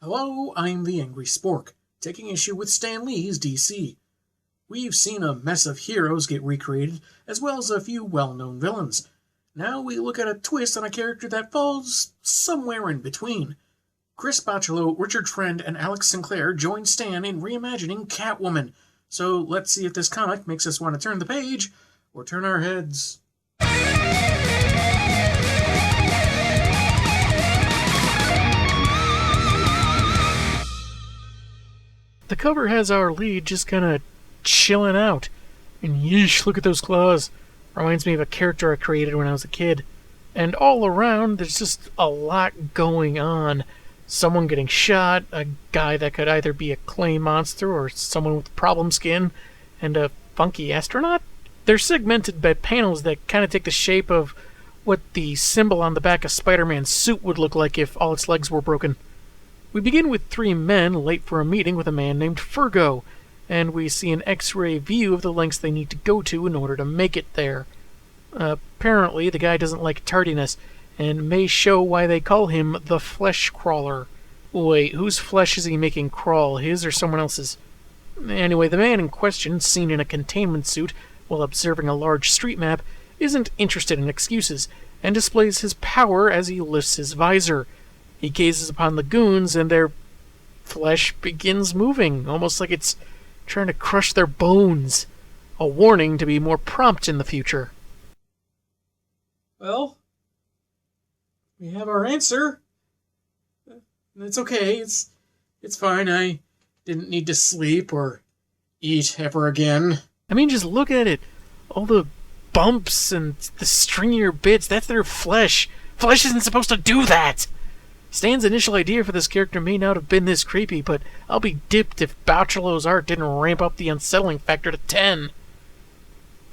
Hello, I'm the Angry Spork, taking issue with Stan Lee's DC. We've seen a mess of heroes get recreated, as well as a few well-known villains. Now we look at a twist on a character that falls somewhere in between. Chris Bachalo, Richard Friend, and Alex Sinclair join Stan in reimagining Catwoman. So let's see if this comic makes us want to turn the page, or turn our heads. The cover has our lead just kind of chilling out. And yeesh, look at those claws. Reminds me of a character I created when I was a kid. And all around, there's just a lot going on. Someone getting shot, a guy that could either be a clay monster or someone with problem skin, and a funky astronaut. They're segmented by panels that kind of take the shape of what the symbol on the back of Spider-Man's suit would look like if all its legs were broken. We begin with three men late for a meeting with a man named Fergo, and we see an X-ray view of the lengths they need to go to in order to make it there. Apparently, the guy doesn't like tardiness, and may show why they call him the Flesh Crawler. Wait, whose flesh is he making crawl, his or someone else's? Anyway, the man in question, seen in a containment suit while observing a large street map, isn't interested in excuses, and displays his power as he lifts his visor. He gazes upon the goons, and their flesh begins moving, almost like it's trying to crush their bones. A warning to be more prompt in the future. Well, we have our answer. It's okay, it's fine. I didn't need to sleep or eat ever again. I mean, just look at it. All the bumps and the stringier bits, that's their flesh. Flesh isn't supposed to do that! Stan's initial idea for this character may not have been this creepy, but I'll be dipped if Bachalo's art didn't ramp up the unsettling factor to 10.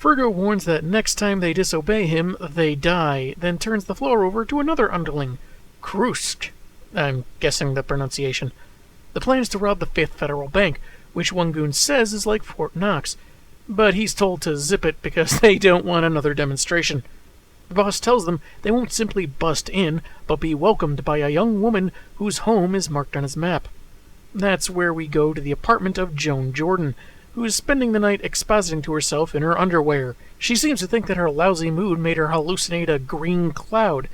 Fergo warns that next time they disobey him, they die, then turns the floor over to another underling, Krust. I'm guessing the pronunciation. The plan is to rob the 5th Federal Bank, which one goon says is like Fort Knox, but he's told to zip it because they don't want another demonstration. The boss tells them they won't simply bust in, but be welcomed by a young woman whose home is marked on his map. That's where we go to the apartment of Joan Jordan, who is spending the night expositing to herself in her underwear. She seems to think that her lousy mood made her hallucinate a green cloud.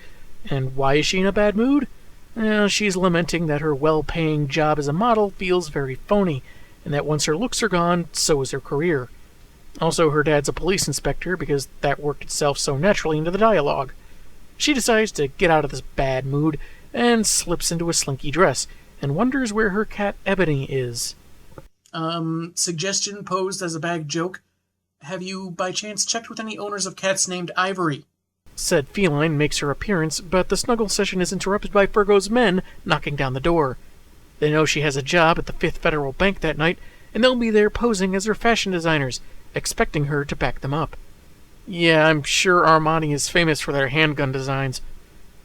And why is she in a bad mood? She's lamenting that her well-paying job as a model feels very phony, and that once her looks are gone, so is her career. Also, her dad's a police inspector, because that worked itself so naturally into the dialogue. She decides to get out of this bad mood, and slips into a slinky dress, and wonders where her cat Ebony is. Suggestion posed as a bag joke. Have you, by chance, checked with any owners of cats named Ivory? Said feline makes her appearance, but the snuggle session is interrupted by Fergo's men knocking down the door. They know she has a job at the 5th Federal Bank that night, and they'll be there posing as her fashion designers, expecting her to back them up. Yeah, I'm sure Armani is famous for their handgun designs.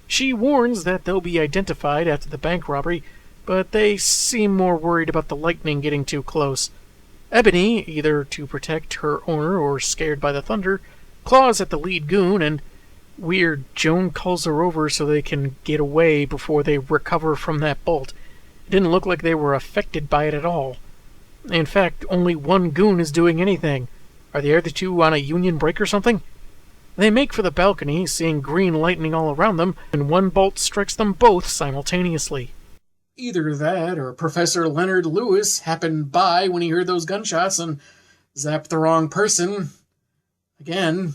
She warns that they'll be identified after the bank robbery, but they seem more worried about the lightning getting too close. Ebony, either to protect her owner or scared by the thunder, claws at the lead goon, and weird, Joan calls her over so they can get away before they recover from that bolt. It didn't look like they were affected by it at all. In fact, only one goon is doing anything. Are the other two on a union break or something? They make for the balcony, seeing green lightning all around them, and one bolt strikes them both simultaneously. Either that, or Professor Leonard Lewis happened by when he heard those gunshots and zapped the wrong person. Again.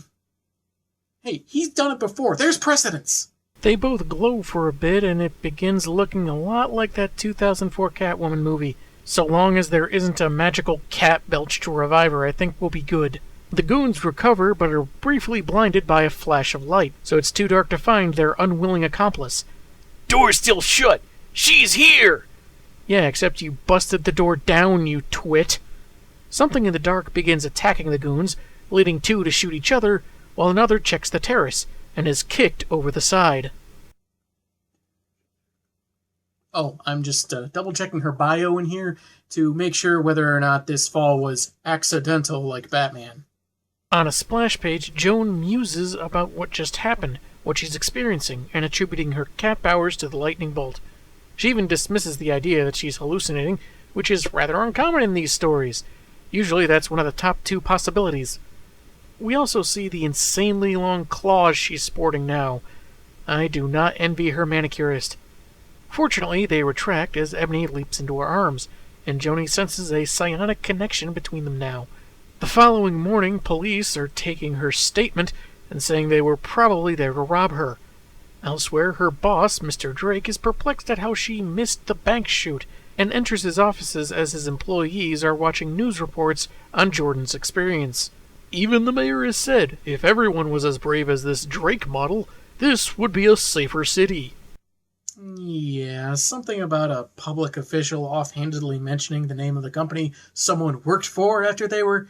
Hey, he's done it before. There's precedence. They both glow for a bit, and it begins looking a lot like that 2004 Catwoman movie. So long as there isn't a magical cat belch to revive her, I think we'll be good. The goons recover, but are briefly blinded by a flash of light, so it's too dark to find their unwilling accomplice. Door's still shut! She's here! Yeah, except you busted the door down, you twit. Something in the dark begins attacking the goons, leading two to shoot each other, while another checks the terrace, and is kicked over the side. Oh, I'm just double-checking her bio in here to make sure whether or not this fall was accidental like Batman. On a splash page, Joan muses about what just happened, what she's experiencing, and attributing her cat powers to the lightning bolt. She even dismisses the idea that she's hallucinating, which is rather uncommon in these stories. Usually that's one of the top 2 possibilities. We also see the insanely long claws she's sporting now. I do not envy her manicurist. Fortunately, they retract as Ebony leaps into her arms, and Joni senses a psionic connection between them now. The following morning, police are taking her statement and saying they were probably there to rob her. Elsewhere, her boss, Mr. Drake, is perplexed at how she missed the bank shoot and enters his offices as his employees are watching news reports on Jordan's experience. Even the mayor has said, if everyone was as brave as this Drake model, this would be a safer city. Yeah, something about a public official offhandedly mentioning the name of the company someone worked for after they were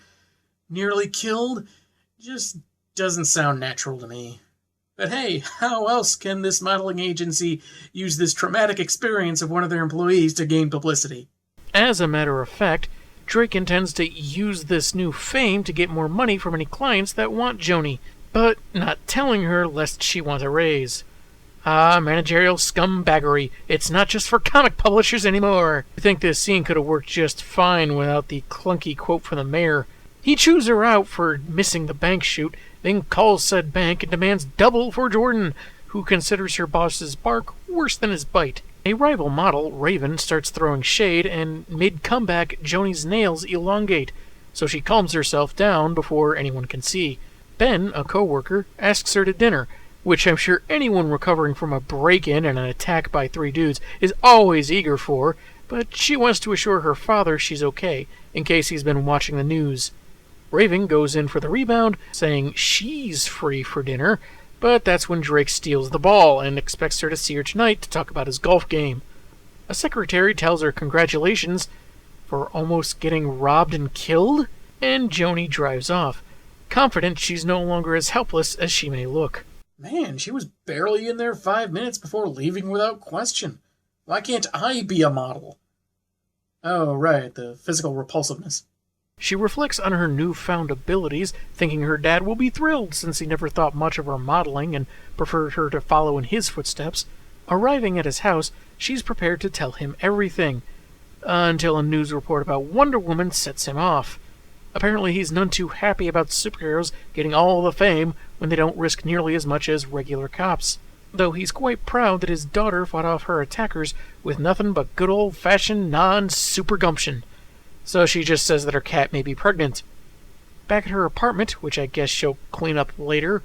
nearly killed just doesn't sound natural to me. But hey, how else can this modeling agency use this traumatic experience of one of their employees to gain publicity? As a matter of fact, Drake intends to use this new fame to get more money from any clients that want Joni, but not telling her lest she want a raise. Ah, managerial scumbaggery. It's not just for comic publishers anymore. I think this scene could have worked just fine without the clunky quote from the mayor. He chews her out for missing the bank shoot, then calls said bank and demands double for Jordan, who considers her boss's bark worse than his bite. A rival model, Raven, starts throwing shade, and mid-comeback, Joni's nails elongate, so she calms herself down before anyone can see. Ben, a co-worker, asks her to dinner, which I'm sure anyone recovering from a break-in and an attack by 3 dudes is always eager for, but she wants to assure her father she's okay, in case he's been watching the news. Raven goes in for the rebound, saying she's free for dinner, but that's when Drake steals the ball and expects her to see her tonight to talk about his golf game. A secretary tells her congratulations for almost getting robbed and killed, and Joni drives off, confident she's no longer as helpless as she may look. Man, she was barely in there 5 minutes before leaving without question. Why can't I be a model? Oh, right, the physical repulsiveness. She reflects on her newfound abilities, thinking her dad will be thrilled since he never thought much of her modeling and preferred her to follow in his footsteps. Arriving at his house, she's prepared to tell him everything, until a news report about Wonder Woman sets him off. Apparently he's none too happy about superheroes getting all the fame when they don't risk nearly as much as regular cops, though he's quite proud that his daughter fought off her attackers with nothing but good old-fashioned non-super gumption. So she just says that her cat may be pregnant. Back at her apartment, which I guess she'll clean up later,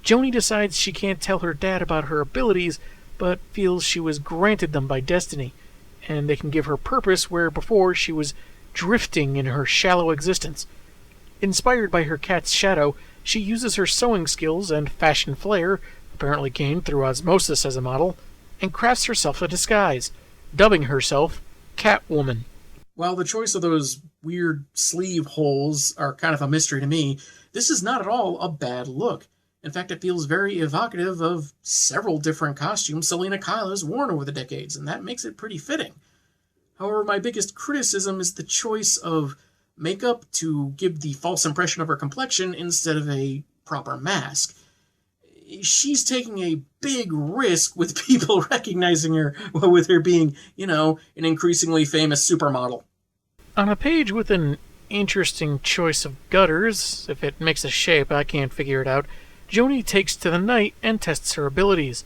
Joni decides she can't tell her dad about her abilities, but feels she was granted them by destiny, and they can give her purpose where before she was drifting in her shallow existence. Inspired by her cat's shadow, she uses her sewing skills and fashion flair, apparently gained through osmosis as a model, and crafts herself a disguise, dubbing herself Catwoman. While the choice of those weird sleeve holes are kind of a mystery to me, this is not at all a bad look. In fact, it feels very evocative of several different costumes Selena Kyle has worn over the decades, and that makes it pretty fitting. However, my biggest criticism is the choice of makeup to give the false impression of her complexion instead of a proper mask. She's taking a big risk with people recognizing her, with her being, an increasingly famous supermodel. On a page with an interesting choice of gutters, if it makes a shape, I can't figure it out, Joni takes to the night and tests her abilities.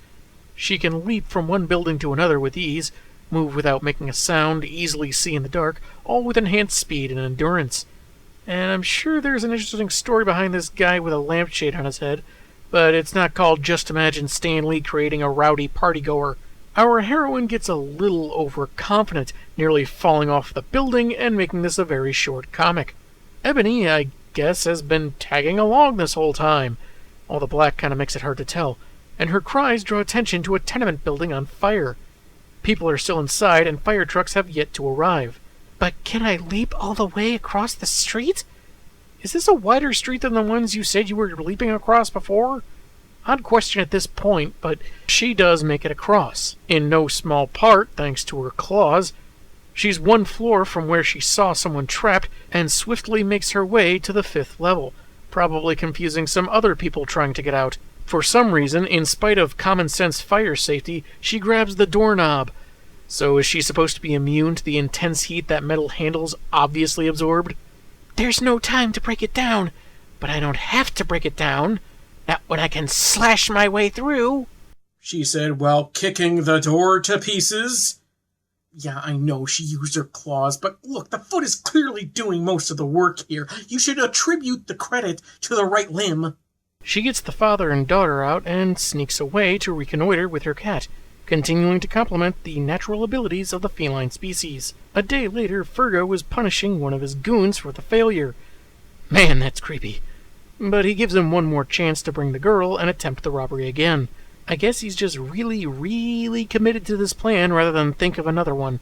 She can leap from one building to another with ease, move without making a sound, easily see in the dark, all with enhanced speed and endurance. And I'm sure there's an interesting story behind this guy with a lampshade on his head, but it's not called Just Imagine Stan Lee creating a rowdy partygoer. Our heroine gets a little overconfident, nearly falling off the building and making this a very short comic. Ebony, I guess, has been tagging along this whole time. All the black kind of makes it hard to tell, and her cries draw attention to a tenement building on fire. People are still inside, and fire trucks have yet to arrive. But can I leap all the way across the street? Is this a wider street than the ones you said you were leaping across before? Odd question at this point, but she does make it across. In no small part, thanks to her claws. She's one floor from where she saw someone trapped, and swiftly makes her way to the 5th level, probably confusing some other people trying to get out. For some reason, in spite of common sense fire safety, she grabs the doorknob. So is she supposed to be immune to the intense heat that metal handles obviously absorbed? There's no time to break it down, but I don't have to break it down. Not when I can slash my way through, she said while kicking the door to pieces. Yeah, I know she used her claws, but look, the foot is clearly doing most of the work here. You should attribute the credit to the right limb. She gets the father and daughter out and sneaks away to reconnoiter with her cat, continuing to compliment the natural abilities of the feline species. A day later, Fergo was punishing one of his goons for the failure. Man, that's creepy. But he gives him one more chance to bring the girl and attempt the robbery again. I guess he's just really committed to this plan rather than think of another one.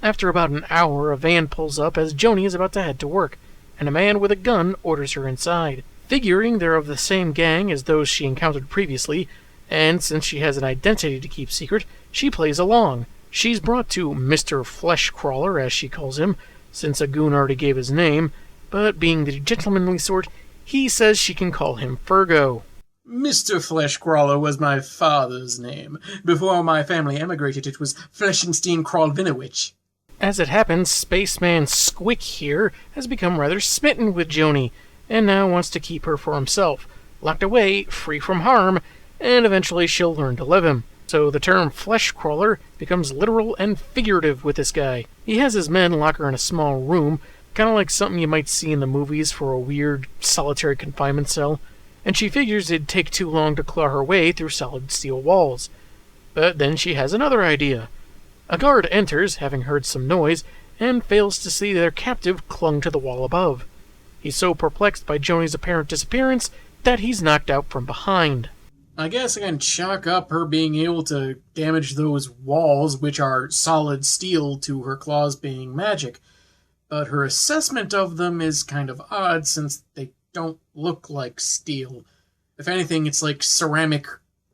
After about an hour, a van pulls up as Joni is about to head to work, and a man with a gun orders her inside. Figuring they're of the same gang as those she encountered previously, and since she has an identity to keep secret, she plays along. She's brought to Mr. Fleshcrawler, as she calls him, since a goon already gave his name, but being the gentlemanly sort, he says she can call him Fergo. Mr. Fleshcrawler was my father's name. Before my family emigrated, it was Fleshenstein-Kralvinowich. As it happens, Spaceman Squick here has become rather smitten with Joni, and now wants to keep her for himself, locked away, free from harm, and eventually she'll learn to love him. So the term Fleshcrawler becomes literal and figurative with this guy. He has his men lock her in a small room, kind of like something you might see in the movies for a weird solitary confinement cell, and she figures it'd take too long to claw her way through solid steel walls. But then she has another idea. A guard enters, having heard some noise, and fails to see their captive clung to the wall above. He's so perplexed by Joni's apparent disappearance that he's knocked out from behind. I guess I can chalk up her being able to damage those walls, which are solid steel, to her claws being magic. But her assessment of them is kind of odd since they don't look like steel. If anything, it's like ceramic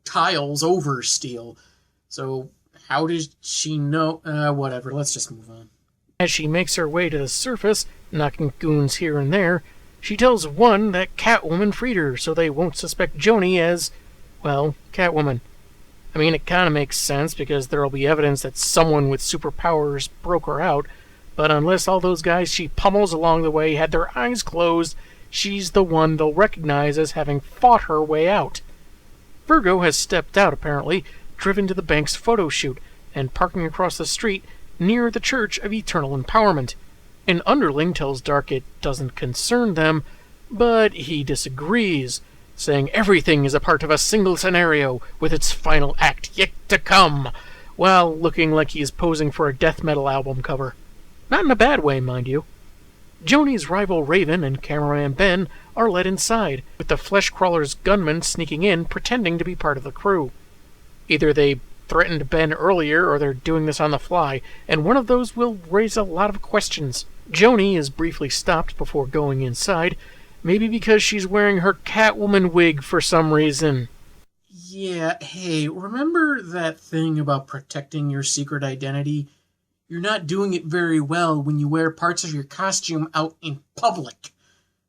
tiles over steel. So how did she know? Whatever, let's just move on. As she makes her way to the surface, knocking goons here and there, she tells one that Catwoman freed her so they won't suspect Joni as, well, Catwoman. I mean, it kind of makes sense because there'll be evidence that someone with superpowers broke her out, but unless all those guys she pummels along the way had their eyes closed, she's the one they'll recognize as having fought her way out. Fergo has stepped out, apparently, driven to the bank's photo shoot, and parking across the street near the Church of Eternal Empowerment. An underling tells Dark it doesn't concern them, but he disagrees, saying everything is a part of a single scenario with its final act yet to come, while looking like he is posing for a death metal album cover. Not in a bad way, mind you. Joni's rival Raven and cameraman Ben are led inside, with the Fleshcrawler's gunman sneaking in, pretending to be part of the crew. Either they threatened Ben earlier, or they're doing this on the fly, and one of those will raise a lot of questions. Joni is briefly stopped before going inside, maybe because she's wearing her Catwoman wig for some reason. Yeah, hey, remember that thing about protecting your secret identity? You're not doing it very well when you wear parts of your costume out in public.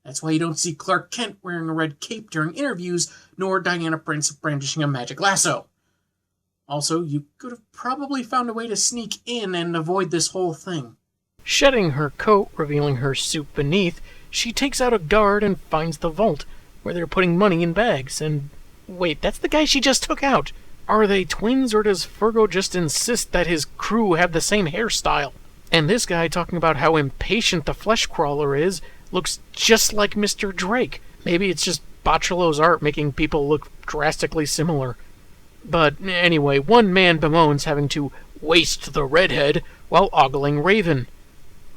That's why you don't see Clark Kent wearing a red cape during interviews, nor Diana Prince brandishing a magic lasso. Also, you could have probably found a way to sneak in and avoid this whole thing. Shedding her coat, revealing her suit beneath, she takes out a guard and finds the vault, where they're putting money in bags, and... wait, that's the guy she just took out! Are they twins, or does Fergo just insist that his crew have the same hairstyle? And this guy talking about how impatient the Fleshcrawler is looks just like Mr. Drake. Maybe it's just Botcholo's art making people look drastically similar. But anyway, one man bemoans having to waste the redhead while ogling Raven,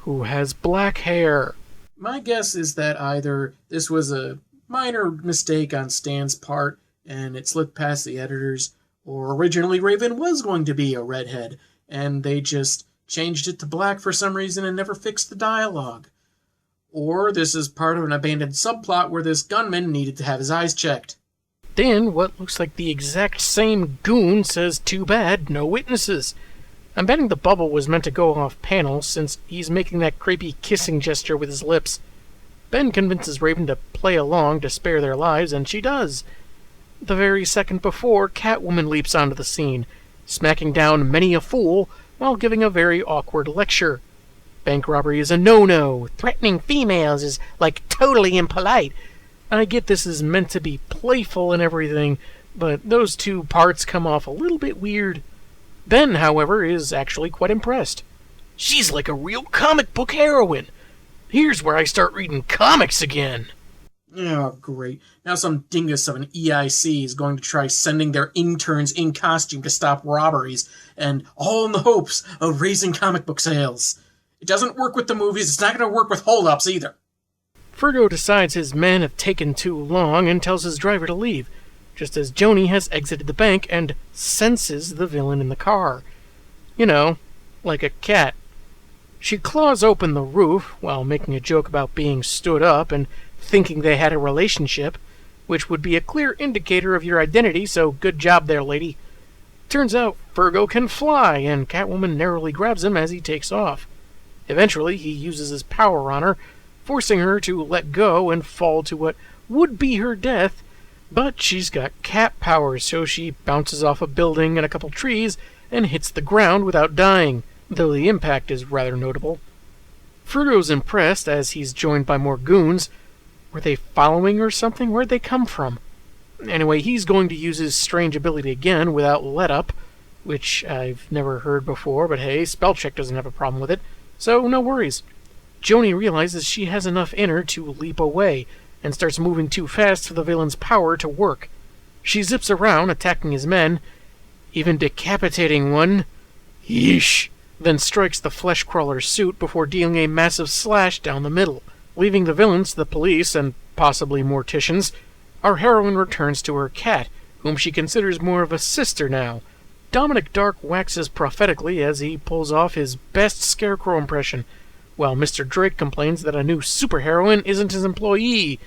who has black hair. My guess is that either this was a minor mistake on Stan's part and it slipped past the editors, or originally Raven was going to be a redhead, and they just changed it to black for some reason and never fixed the dialogue. Or this is part of an abandoned subplot where this gunman needed to have his eyes checked. Then, what looks like the exact same goon says, "Too bad, no witnesses." I'm betting the bubble was meant to go off panel, since he's making that creepy kissing gesture with his lips. Ben convinces Raven to play along to spare their lives, and she does. The very second before, Catwoman leaps onto the scene, smacking down many a fool, while giving a very awkward lecture. Bank robbery is a no-no. Threatening females is, totally impolite. I get this is meant to be playful and everything, but those two parts come off a little bit weird. Ben, however, is actually quite impressed. She's like a real comic book heroine. Here's where I start reading comics again. Oh, great. Now some dingus of an EIC is going to try sending their interns in costume to stop robberies, and all in the hopes of raising comic book sales. It doesn't work with the movies, it's not going to work with holdups either. Fergo decides his men have taken too long and tells his driver to leave, just as Joni has exited the bank and senses the villain in the car. You know, like a cat. She claws open the roof while making a joke about being stood up and thinking they had a relationship, which would be a clear indicator of your identity, so good job there, lady. Turns out Fergo can fly, and Catwoman narrowly grabs him as he takes off. Eventually, he uses his power on her, forcing her to let go and fall to what would be her death, but she's got cat powers, so she bounces off a building and a couple trees and hits the ground without dying, though the impact is rather notable. Fergo's impressed as he's joined by more goons. Were they following or something? Where'd they come from? Anyway, he's going to use his strange ability again without let-up, which I've never heard before, but hey, Spellcheck doesn't have a problem with it, so no worries. Joni realizes she has enough in her to leap away, and starts moving too fast for the villain's power to work. She zips around, attacking his men, even decapitating one. Yeesh! Then strikes the flesh-crawler's suit before dealing a massive slash down the middle. Leaving the villains to the police and possibly morticians, our heroine returns to her cat, whom she considers more of a sister now. Dominic Dark waxes prophetically as he pulls off his best Scarecrow impression, while Mr. Drake complains that a new superheroine isn't his employee,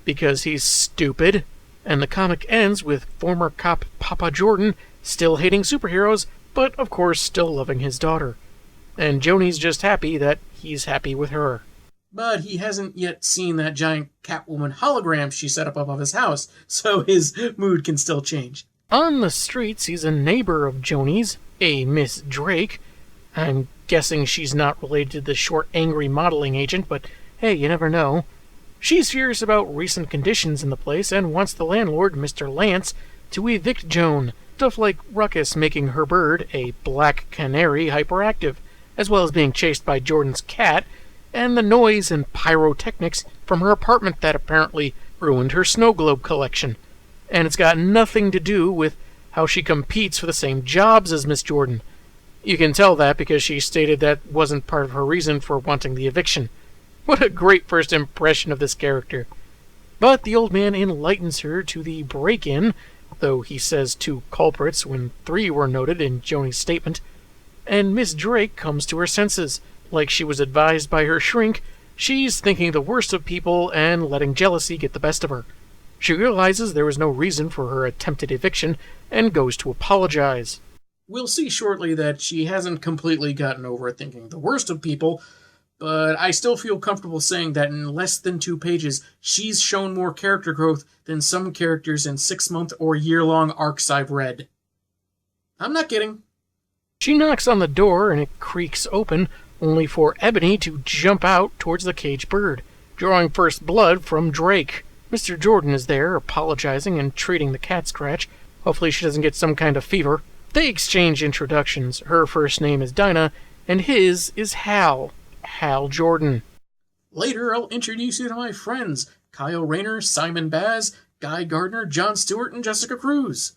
because he's stupid, and the comic ends with former cop Papa Jordan still hating superheroes, but of course still loving his daughter. And Joni's just happy that he's happy with her. But he hasn't yet seen that giant Catwoman hologram she set up above his house, so his mood can still change. On the streets, he's a neighbor of Joni's, a Miss Drake. I'm guessing she's not related to the short, angry modeling agent, but hey, you never know. She's furious about recent conditions in the place and wants the landlord, Mr. Lance, to evict Joan. Stuff like Ruckus making her bird, a black canary, hyperactive, as well as being chased by Jordan's cat, and the noise and pyrotechnics from her apartment that apparently ruined her snow globe collection. And it's got nothing to do with how she competes for the same jobs as Miss Jordan. You can tell that because she stated that wasn't part of her reason for wanting the eviction. What a great first impression of this character. But the old man enlightens her to the break-in, though he says 2 culprits when 3 were noted in Joni's statement, and Miss Drake comes to her senses. Like she was advised by her shrink, she's thinking the worst of people and letting jealousy get the best of her. She realizes there was no reason for her attempted eviction and goes to apologize. We'll see shortly that she hasn't completely gotten over thinking the worst of people, but I still feel comfortable saying that in less than 2 pages, she's shown more character growth than some characters in 6-month or year-long arcs I've read. I'm not kidding. She knocks on the door and it creaks open, only for Ebony to jump out towards the caged bird, drawing first blood from Drake. Mr. Jordan is there, apologizing and treating the cat scratch. Hopefully she doesn't get some kind of fever. They exchange introductions. Her first name is Dinah, and his is Hal. Hal Jordan. Later, I'll introduce you to my friends, Kyle Rayner, Simon Baz, Guy Gardner, Jon Stewart, and Jessica Cruz.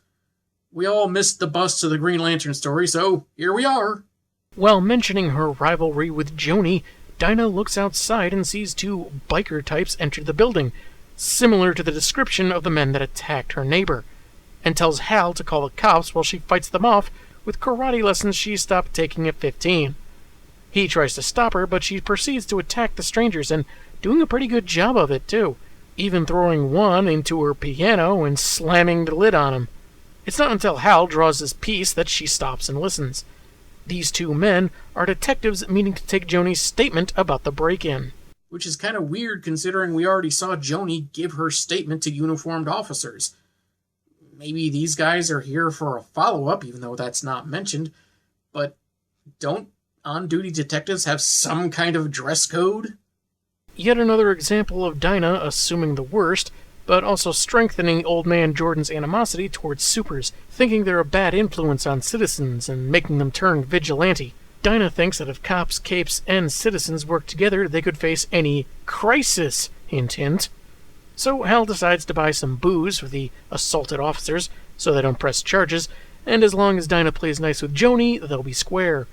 We all missed the bus to the Green Lantern story, so here we are. While mentioning her rivalry with Joni, Dinah looks outside and sees 2 biker types enter the building, similar to the description of the men that attacked her neighbor, and tells Hal to call the cops while she fights them off with karate lessons she stopped taking at 15. He tries to stop her, but she proceeds to attack the strangers, and doing a pretty good job of it, too, even throwing one into her piano and slamming the lid on him. It's not until Hal draws his piece that she stops and listens. These 2 men are detectives meaning to take Joni's statement about the break-in. Which is kind of weird considering we already saw Joni give her statement to uniformed officers. Maybe these guys are here for a follow-up, even though that's not mentioned, but Don't on-duty detectives have some kind of dress code? Yet another example of Dinah assuming the worst, but also strengthening Old Man Jordan's animosity towards supers, thinking they're a bad influence on citizens and making them turn vigilante. Dinah thinks that if cops, capes, and citizens work together, they could face any crisis, hint hint. So Hal decides to buy some booze for the assaulted officers so they don't press charges, and as long as Dinah plays nice with Joni, they'll be square.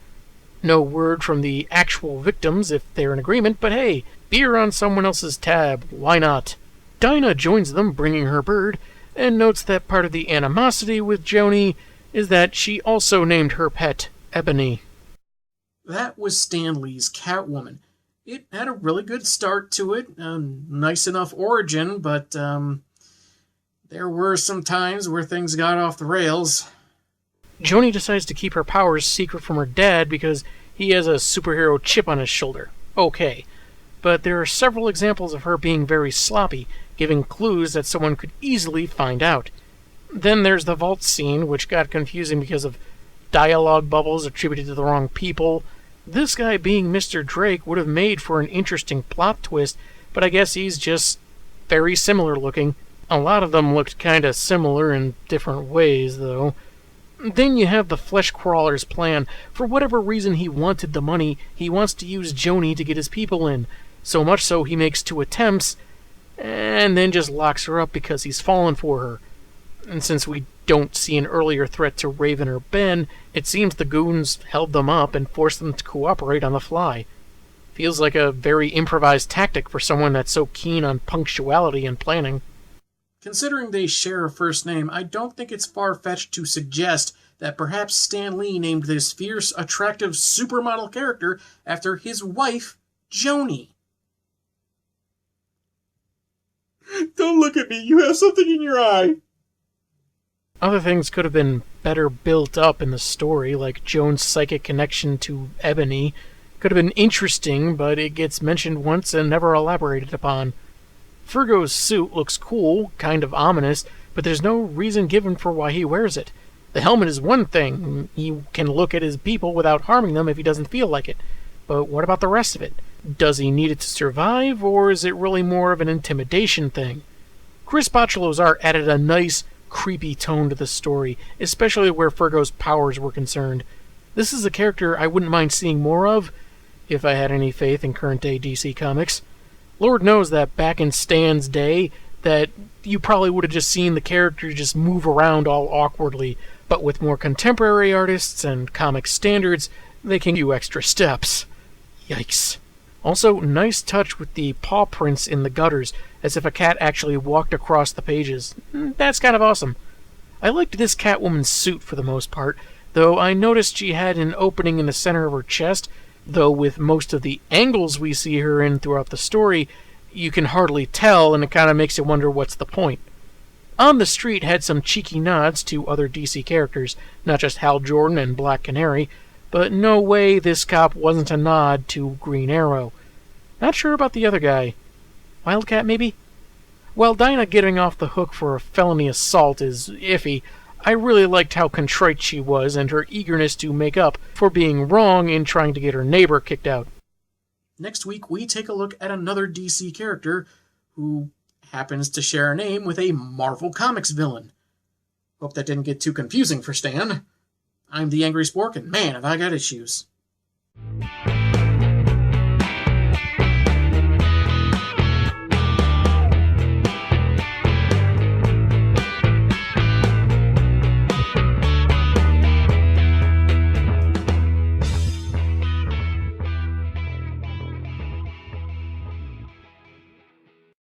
No word from the actual victims if they're in agreement, but hey, beer on someone else's tab, why not? Dinah joins them, bringing her bird, and notes that part of the animosity with Joni is that she also named her pet Ebony. That was Stan Lee's Catwoman. It had a really good start to it, a nice enough origin, but there were some times where things got off the rails. Joni decides to keep her powers secret from her dad because he has a superhero chip on his shoulder. Okay. But there are several examples of her being very sloppy, giving clues that someone could easily find out. Then there's the vault scene, which got confusing because of dialogue bubbles attributed to the wrong people. This guy being Mr. Drake would have made for an interesting plot twist, but I guess he's just very similar looking. A lot of them looked kinda similar in different ways, though. Then you have the flesh crawler's plan. For whatever reason he wanted the money, he wants to use Joni to get his people in. So much so he makes 2 attempts, and then just locks her up because he's fallen for her. And since we don't see an earlier threat to Raven or Ben, it seems the goons held them up and forced them to cooperate on the fly. Feels like a very improvised tactic for someone that's so keen on punctuality and planning. Considering they share a first name, I don't think it's far-fetched to suggest that perhaps Stan Lee named this fierce, attractive supermodel character after his wife, Joni. Don't look at me, you have something in your eye. Other things could have been better built up in the story, like Joan's psychic connection to Ebony. Could have been interesting, but it gets mentioned once and never elaborated upon. Fergo's suit looks cool, kind of ominous, but there's no reason given for why he wears it. The helmet is one thing. He can look at his people without harming them if he doesn't feel like it. But what about the rest of it? Does he need it to survive, or is it really more of an intimidation thing? Chris Bocciolo's art added a nice, creepy tone to the story, especially where Fergo's powers were concerned. This is a character I wouldn't mind seeing more of, if I had any faith in current-day DC Comics. Lord knows that back in Stan's day, that you probably would have just seen the character just move around all awkwardly, but with more contemporary artists and comic standards, they can do extra steps. Yikes. Also, nice touch with the paw prints in the gutters, as if a cat actually walked across the pages. That's kind of awesome. I liked this Catwoman's suit for the most part, though I noticed she had an opening in the center of her chest, though with most of the angles we see her in throughout the story, you can hardly tell, and it kind of makes you wonder what's the point. On the Street had some cheeky nods to other DC characters, not just Hal Jordan and Black Canary, but no way this cop wasn't a nod to Green Arrow. Not sure about the other guy. Wildcat, maybe? While Dinah getting off the hook for a felony assault is iffy, I really liked how contrite she was and her eagerness to make up for being wrong in trying to get her neighbor kicked out. Next week, we take a look at another DC character who happens to share a name with a Marvel Comics villain. Hope that didn't get too confusing for Stan. I'm the Angry Spork, and man, have I got issues.